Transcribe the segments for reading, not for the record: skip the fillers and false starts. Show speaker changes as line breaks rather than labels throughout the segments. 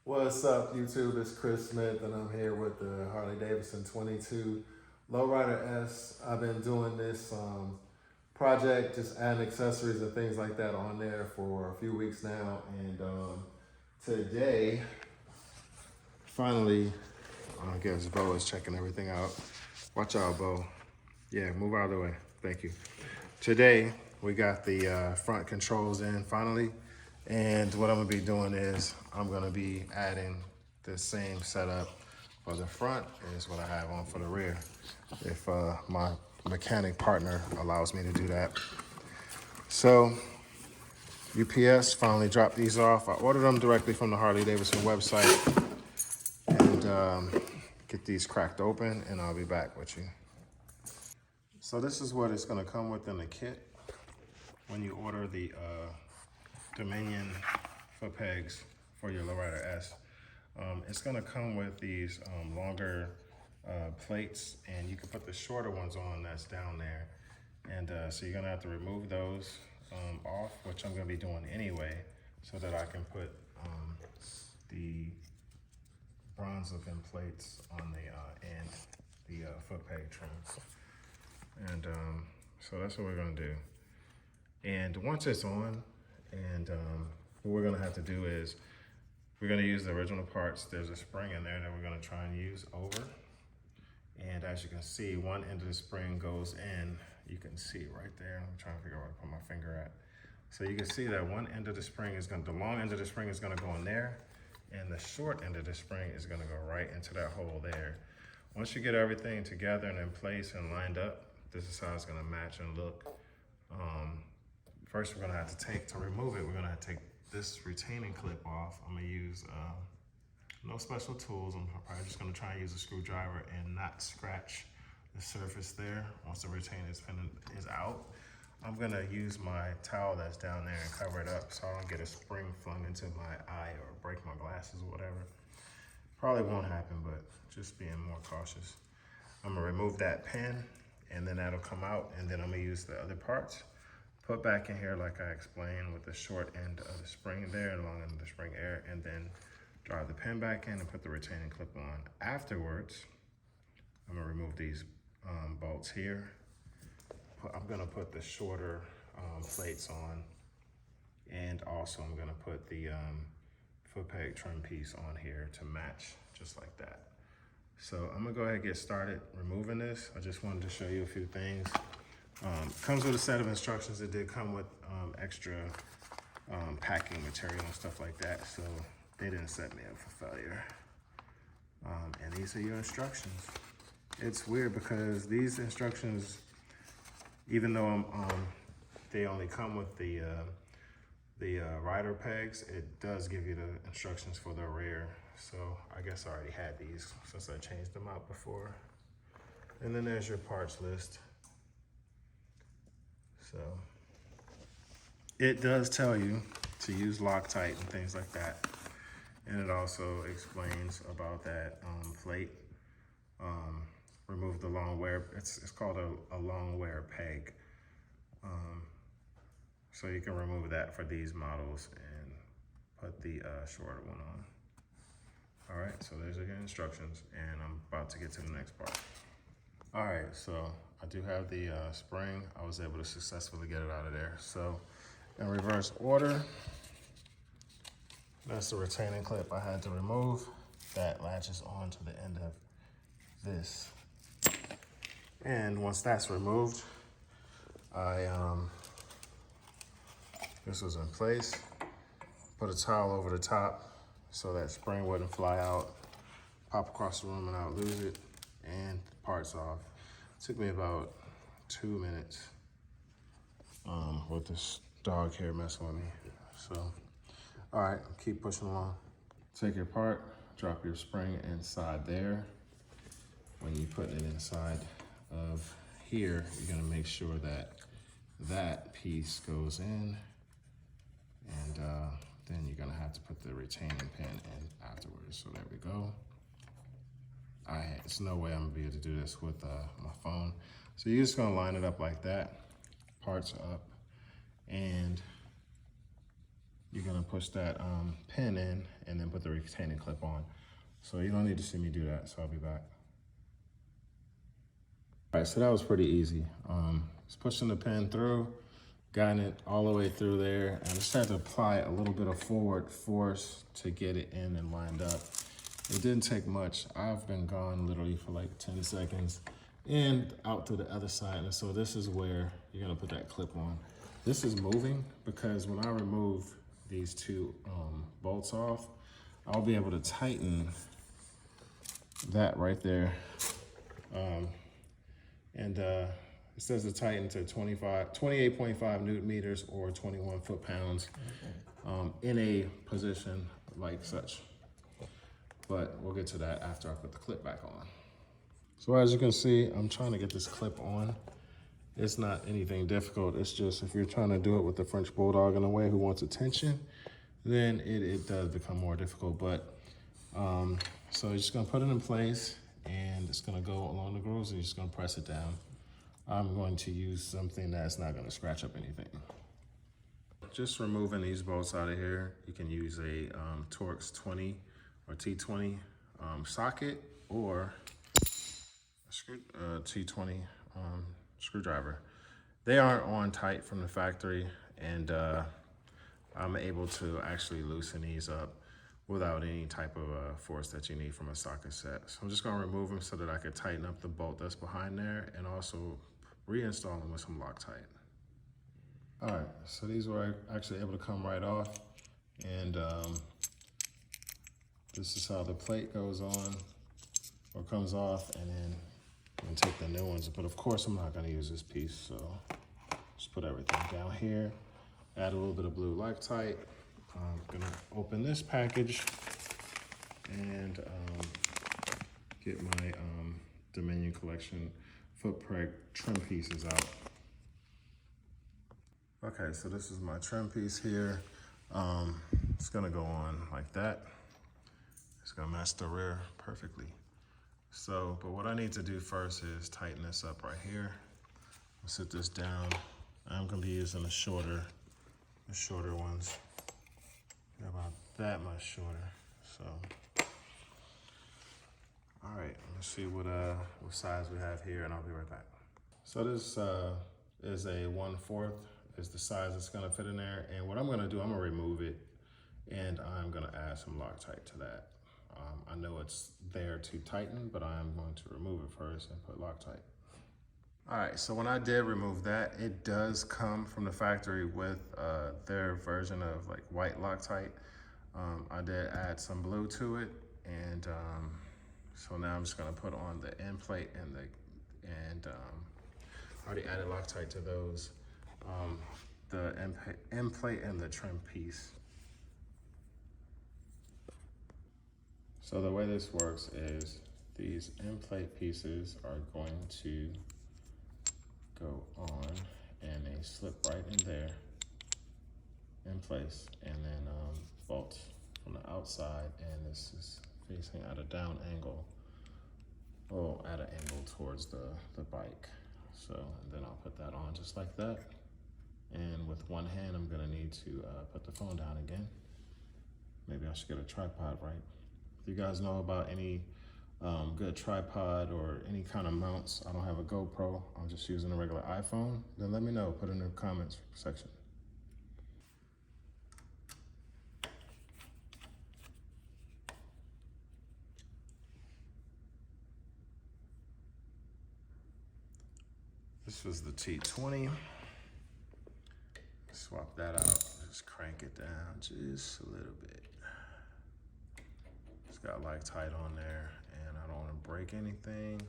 What's up, YouTube? It's Chris Smith, and I'm here with the Harley-Davidson 22 Lowrider S. I've been doing this project, just adding accessories and things like that on there for a few weeks now. And today, finally, I guess Bo is checking everything out. Watch out, Bo. Yeah, move out of the way. Thank you. Today, we got the front controls in finally. And what I'm gonna be doing is I'm gonna be adding the same setup for the front as what I have on for the rear, if my mechanic partner allows me to do that. So UPS finally dropped these off. I ordered them directly from the Harley-Davidson website, and get these cracked open, and I'll be back with you. So this is what it's gonna come with in the kit when you order the Dominion foot pegs for your Lowrider S. It's gonna come with these longer plates, and you can put the shorter ones on that's down there. And so you're gonna have to remove those off, which I'm gonna be doing anyway, so that I can put the bronze looking plates on the end, the foot peg trims. And so that's what we're gonna do. And once it's on, and what we're gonna have to do is we're gonna use the original parts. There's a spring in there that we're gonna try and use over. And as you can see, one end of the spring goes in. You can see right there. I'm trying to figure out where to put my finger at. So you can see that one end of the spring is the long end of the spring is gonna go in there, and the short end of the spring is gonna go right into that hole there. Once you get everything together and in place and lined up, this is how it's gonna match and look. First, we're gonna have to remove it, we're gonna have to take this retaining clip off. I'm gonna use no special tools. I'm probably just gonna try and use a screwdriver and not scratch the surface there. Once the retaining pin is out, I'm gonna use my towel that's down there and cover it up so I don't get a spring flung into my eye or break my glasses or whatever. Probably won't happen, but just being more cautious. I'm gonna remove that pin, and then that'll come out, and then I'm gonna use the other parts, put back in here like I explained with the short end of the spring there and long end of the spring air, and then drive the pin back in and put the retaining clip on. Afterwards, I'm gonna remove these bolts here. I'm gonna put the shorter plates on, and also I'm gonna put the foot peg trim piece on here to match just like that. So I'm gonna go ahead and get started removing this. I just wanted to show you a few things. Comes with a set of instructions. It did come with extra packing material and stuff like that, so they didn't set me up for failure. And these are your instructions. It's weird because these instructions, even though they only come with the rider pegs, it does give you the instructions for the rear. So I guess I already had these since I changed them out before. And then there's your parts list. So it does tell you to use Loctite and things like that. And it also explains about that plate. Remove the long wear, it's called a long wear peg. So you can remove that for these models and put the shorter one on. All right, so there's your instructions, and I'm about to get to the next part. All right, so I do have the spring. I was able to successfully get it out of there. So in reverse order, that's the retaining clip I had to remove. That latches on to the end of this. And once that's removed, this was in place. Put a towel over the top so that spring wouldn't fly out, pop across the room and I'll lose it, and the parts off. It took me about 2 minutes with this dog here messing with me. So, all right, keep pushing along. Take your part, drop your spring inside there. When you're putting it inside of here, you're gonna make sure that that piece goes in, and then you're gonna have to put the retaining pin in afterwards. So there we go. There's no way I'm gonna be able to do this with my phone. So you're just gonna line it up like that, parts up, and you're gonna push that pin in and then put the retaining clip on. So you don't need to see me do that, so I'll be back. All right, so that was pretty easy. Just pushing the pin through, gotten it all the way through there, and I just had to apply a little bit of forward force to get it in and lined up. It didn't take much. I've been gone literally for like 10 seconds and out to the other side. And so this is where you're gonna put that clip on. This is moving because when I remove these two bolts off, I'll be able to tighten that right there. It says to tighten to 28.5 Newton meters or 21 foot-pounds in a position like such. But we'll get to that after I put the clip back on. So as you can see, I'm trying to get this clip on. It's not anything difficult. It's just if you're trying to do it with the French Bulldog in a way who wants attention, then it does become more difficult. But so you're just gonna put it in place and it's gonna go along the grooves and you're just gonna press it down. I'm going to use something that's not gonna scratch up anything. Just removing these bolts out of here. You can use a Torx 20 or T20 socket or a T20 screwdriver. They aren't on tight from the factory, and I'm able to actually loosen these up without any type of force that you need from a socket set. So I'm just gonna remove them so that I can tighten up the bolt that's behind there and also reinstall them with some Loctite. All right, so these were actually able to come right off, and this is how the plate goes on or comes off, and then I'm gonna take the new ones. But of course, I'm not gonna use this piece, so just put everything down here. Add a little bit of blue Loctite. I'm gonna open this package and get my Dominion Collection foot preg trim pieces out. Okay, so this is my trim piece here. It's gonna go on like that. It's gonna match the rear perfectly. So, but what I need to do first is tighten this up right here. I'll sit this down. I'm gonna be using the shorter ones. They're about that much shorter. So, all right, let's see what size we have here, and I'll be right back. So this is a 1/4 is the size that's gonna fit in there. And what I'm gonna do, I'm gonna remove it, and I'm gonna add some Loctite to that. I know it's there to tighten, but I'm going to remove it first and put Loctite. All right, so when I did remove that, it does come from the factory with their version of like white Loctite. I did add some blue to it, and so now I'm just gonna put on the end plate and I already added Loctite to those, the end plate and the trim piece. So the way this works is these end plate pieces are going to go on and they slip right in there in place, and then bolt from the outside, and this is facing at a down angle, or at an angle towards the bike. So, and then I'll put that on just like that. And with one hand, I'm gonna need to put the phone down again. Maybe I should get a tripod, right? If you guys know about any good tripod or any kind of mounts, I don't have a GoPro, I'm just using a regular iPhone, then let me know, put it in the comments section. This was the T20. Swap that out, just crank it down just a little bit. It's got Loctite on there, and I don't want to break anything.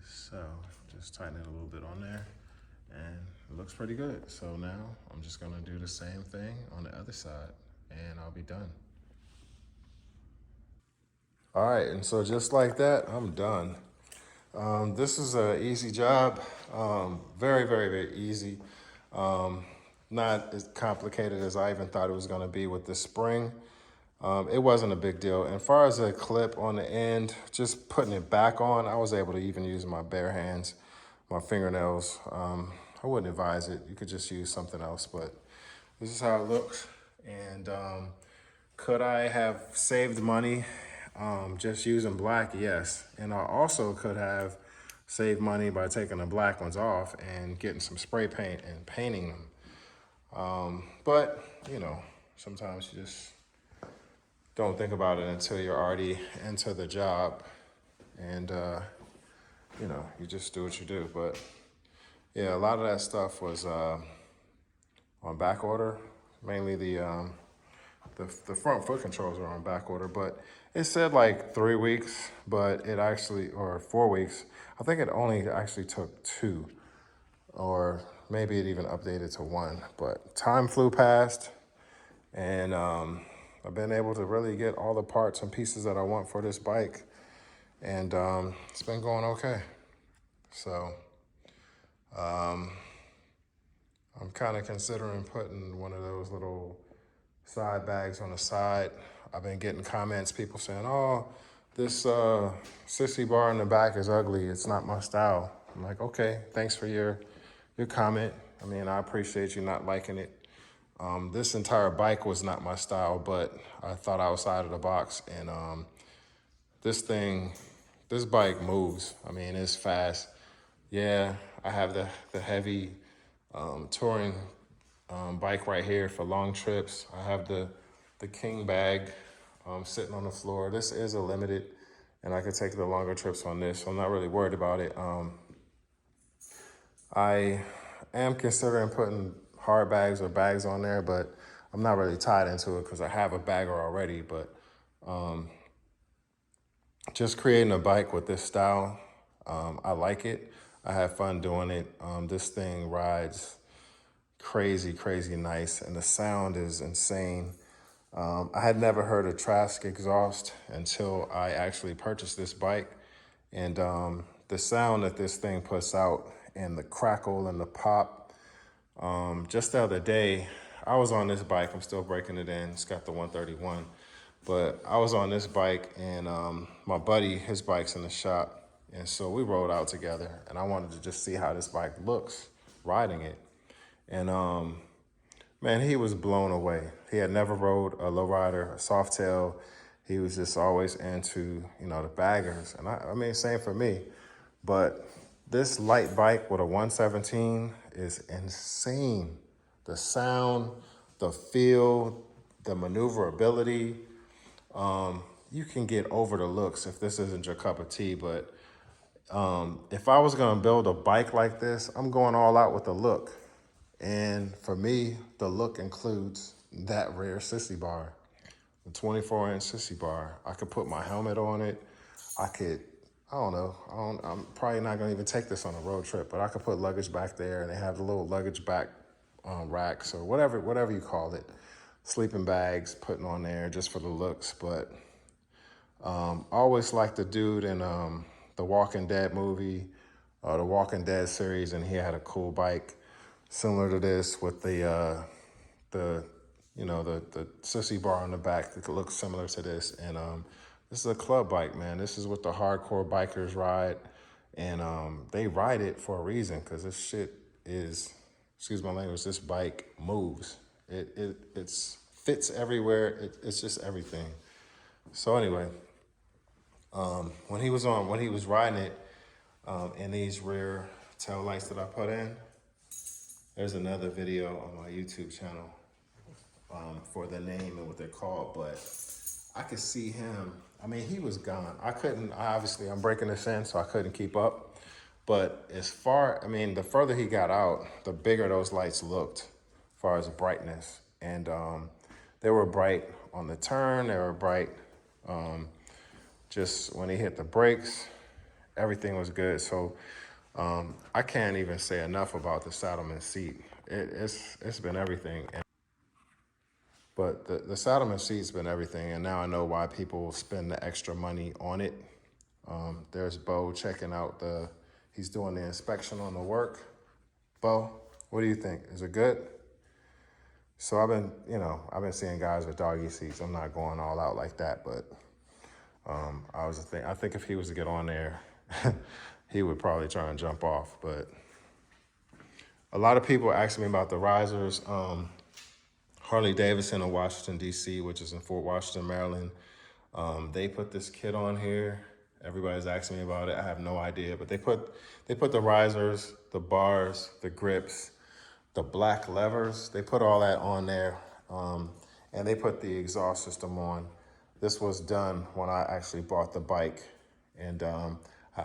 So just tighten it a little bit on there, and it looks pretty good. So now I'm just gonna do the same thing on the other side, and I'll be done. All right, and so just like that, I'm done. This is an easy job, very, very, very easy. Not as complicated as I even thought it was gonna be with the spring. It wasn't a big deal. And as far as a clip on the end, just putting it back on, I was able to even use my bare hands, my fingernails. I wouldn't advise it. You could just use something else, but this is how it looks. And could I have saved money just using black? Yes. And I also could have saved money by taking the black ones off and getting some spray paint and painting them. But, you know, sometimes you just don't think about it until you're already into the job. And, you know, you just do what you do. But, yeah, a lot of that stuff was on back order, mainly the front foot controls are on back order, but it said like 3 weeks, but it actually, or 4 weeks. I think it only actually took 2, or maybe it even updated to 1, but time flew past, and I've been able to really get all the parts and pieces that I want for this bike, and it's been going okay. So I'm kind of considering putting one of those little side bags on the side. I've been getting comments, people saying, oh, this sissy bar in the back is ugly. It's not my style. I'm like, okay, thanks for your comment. I mean, I appreciate you not liking it. This entire bike was not my style, but I thought outside of the box. And this bike moves. I mean, it's fast. Yeah, I have the heavy touring bike right here for long trips. I have the King bag sitting on the floor. This is a limited, and I can take the longer trips on this, so I'm not really worried about it. I am considering putting hard bags or bags on there, but I'm not really tied into it because I have a bagger already. But just creating a bike with this style, I like it. I have fun doing it. This thing rides crazy nice, and the sound is insane. I had never heard of Trask exhaust until I actually purchased this bike, and the sound that this thing puts out and the crackle and the pop. Just the other day, I was on this bike. I'm still breaking it in. It's got the 131, but I was on this bike, and my buddy, his bike's in the shop, and so we rode out together, and I wanted to just see how this bike looks riding it. And man, he was blown away. He had never rode a lowrider, a softail. He was just always into, you know, the baggers. And I mean, same for me. But this light bike with a 117 is insane. The sound, the feel, the maneuverability. You can get over the looks if this isn't your cup of tea. But if I was gonna build a bike like this, I'm going all out with the look. And for me, the look includes that rear sissy bar, the 24-inch sissy bar. I could put my helmet on it. I don't know, I'm probably not gonna even take this on a road trip, but I could put luggage back there, and they have the little luggage back racks or whatever you call it, sleeping bags, putting on there just for the looks. But I always liked the dude in the Walking Dead movie, the Walking Dead series, and he had a cool bike similar to this with the sissy bar on the back that looks similar to this. And this is a club bike, man. This is what the hardcore bikers ride, and they ride it for a reason, because this shit is, excuse my language, this bike moves. It's fits everywhere. It's just everything. So anyway, when he was riding it in these rear tail lights that I put in, there's another video on my YouTube channel for the name and what they're called, but I could see him. I mean, he was gone. Obviously I'm breaking this in, so I couldn't keep up. But the further he got out, the bigger those lights looked as far as brightness. And they were bright on the turn, they were bright just when he hit the brakes, everything was good. So I can't even say enough about the Saddlemen seat. It's been everything. But the Saddlemen seat's been everything, and now I know why people spend the extra money on it. There's Bo checking out he's doing the inspection on the work. Bo, what do you think? Is it good? So I've been seeing guys with doggy seats. I'm not going all out like that, but I think if he was to get on there, he would probably try and jump off. But a lot of people ask me about the risers. Harley-Davidson in Washington, D.C., which is in Fort Washington, Maryland. They put this kit on here. Everybody's asking me about it. I have no idea, but they put the risers, the bars, the grips, the black levers. They put all that on there, and they put the exhaust system on. This was done when I actually bought the bike, and I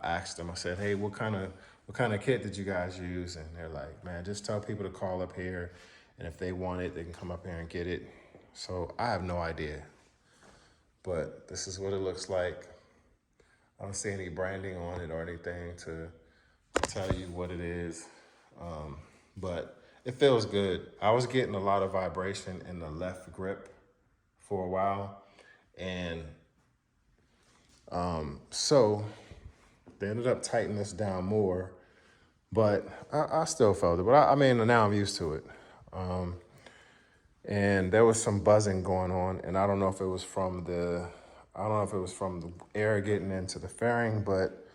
asked them. I said, "Hey, what kind of kit did you guys use?" And they're like, "Man, just tell people to call up here, and if they want it, they can come up here and get it." So I have no idea, but this is what it looks like. I don't see any branding on it or anything to tell you what it is, but it feels good. I was getting a lot of vibration in the left grip for a while, and so they ended up tightening this down more, but I still felt it. But I mean, now I'm used to it. And there was some buzzing going on, and I don't know if it was from the air getting into the fairing, but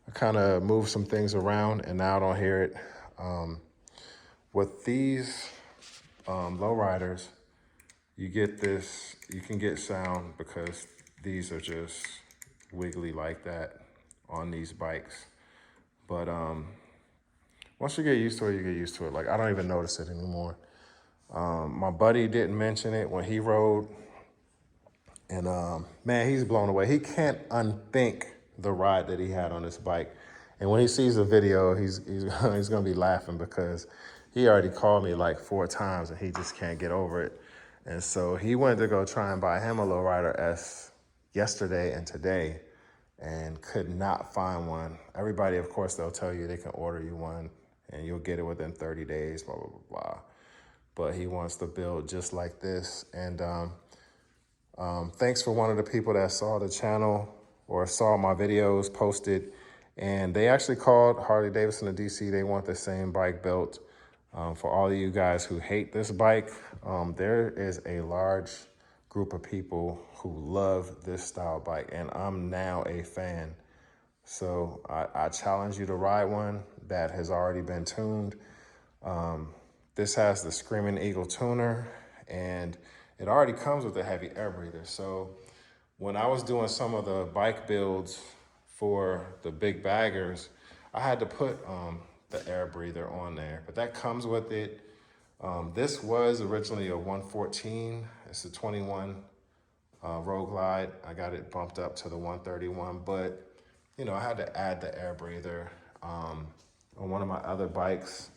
I kind of moved some things around, and now I don't hear it. With these lowriders, you can get sound because these are just wiggly like that on these bikes. But once you get used to it, you get used to it. Like, I don't even notice it anymore. My buddy didn't mention it when he rode, and man, he's blown away. He can't unthink the ride that he had on this bike. And when he sees the video, he's gonna be laughing because he already called me like 4 times and he just can't get over it. And so he went to go try and buy him a Lowrider S yesterday and today, and could not find one. Everybody, of course, they'll tell you they can order you one and you'll get it within 30 days, blah, blah, blah, blah. But he wants to build just like this. And thanks for one of the people that saw the channel or saw my videos posted. And they actually called Harley-Davidson of DC. They want the same bike built. For all of you guys who hate this bike, there is a large group of people who love this style bike, and I'm now a fan. So I challenge you to ride one that has already been tuned. This has the Screaming Eagle tuner, and it already comes with a heavy air breather. So when I was doing some of the bike builds for the big baggers, I had to put the air breather on there, but that comes with it. This was originally a 114. It's a 21 Road Glide. I got it bumped up to the 131, but you know, I had to add the air breather. On one of my other bikes,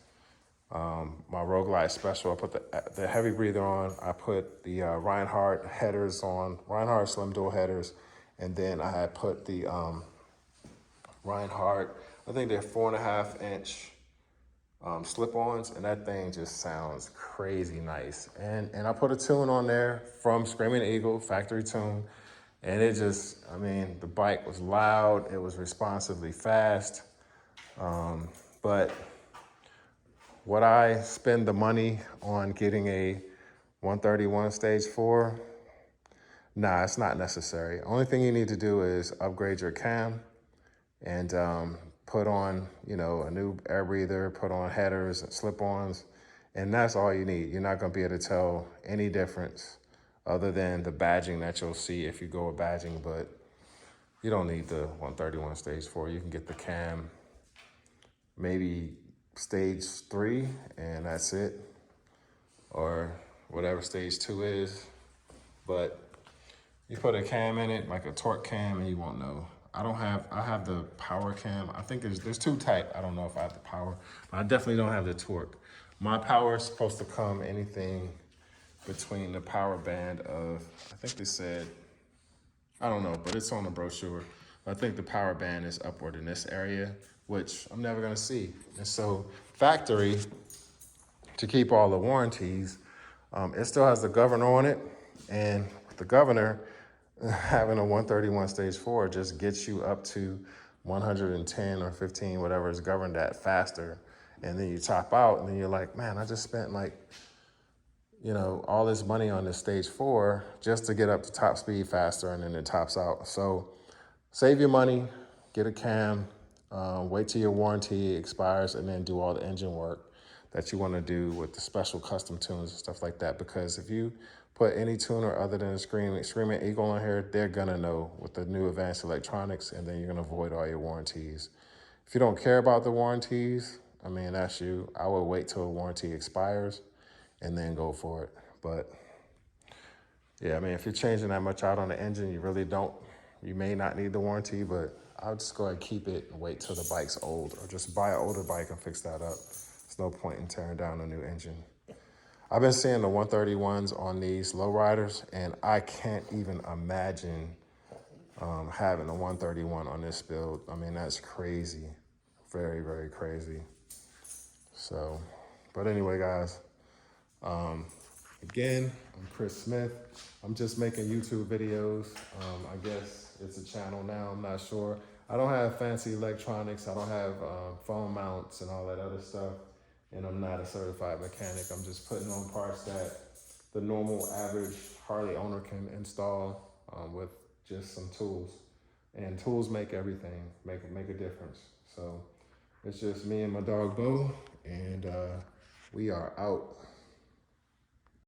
my Road Glide Special, I put the heavy breather on. I put the Reinhardt headers on, Reinhardt Slim Dual headers, and then I had put the Reinhardt, I think they're 4.5 inch slip-ons, and that thing just sounds crazy nice. And I put a tune on there from Screaming Eagle, factory tune, and it just, I mean, the bike was loud, it was responsively fast, but would I spend the money on getting a 131 Stage 4? Nah, it's not necessary. Only thing you need to do is upgrade your cam and put on, you know, a new air breather, put on headers and slip-ons, and that's all you need. You're not gonna be able to tell any difference other than the badging that you'll see if you go with badging, but you don't need the 131 Stage 4. You can get the cam, maybe Stage 3, and that's it, or whatever Stage 2 is. But you put a cam in it, like a torque cam, and you won't know. I have the power cam. I think there's 2 type. I don't know if I have the power, but I definitely don't have the torque. My power is supposed to come anything between the power band of, I think they said, I don't know, but it's on the brochure. I think the power band is upward in this area, which I'm never gonna see. And so factory, to keep all the warranties, it still has the governor on it. And with the governor, having a 131 Stage 4 just gets you up to 110 or 15, whatever is governed at, faster. And then you top out, and then you're like, man, I just spent like, you know, all this money on this Stage 4 just to get up to top speed faster, and then it tops out. So save your money, get a cam, wait till your warranty expires, and then do all the engine work. that you want to do with the special custom tunes and stuff like that. Because if you put any tuner other than a Screaming Eagle on here, they're gonna know with the new advanced electronics, and then you're gonna avoid all your warranties. If you don't care about the warranties, I mean, that's you. I would wait till a warranty expires and then go for it. But yeah, I mean, if you're changing that much out on the engine, you may not need the warranty, but I'll just go ahead and keep it and wait till the bike's old, or just buy an older bike and fix that up. There's no point in tearing down a new engine. I've been seeing the 131s on these lowriders, and I can't even imagine having a 131 on this build. I mean, that's crazy. Very, very crazy. So, but anyway, guys, again, I'm Chris Smith. I'm just making YouTube videos. I guess it's a channel now, I'm not sure. I don't have fancy electronics. I don't have phone mounts and all that other stuff. And I'm not a certified mechanic. I'm just putting on parts that the normal average Harley owner can install with just some tools. And tools make everything, make a difference. So it's just me and my dog Bo, and we are out.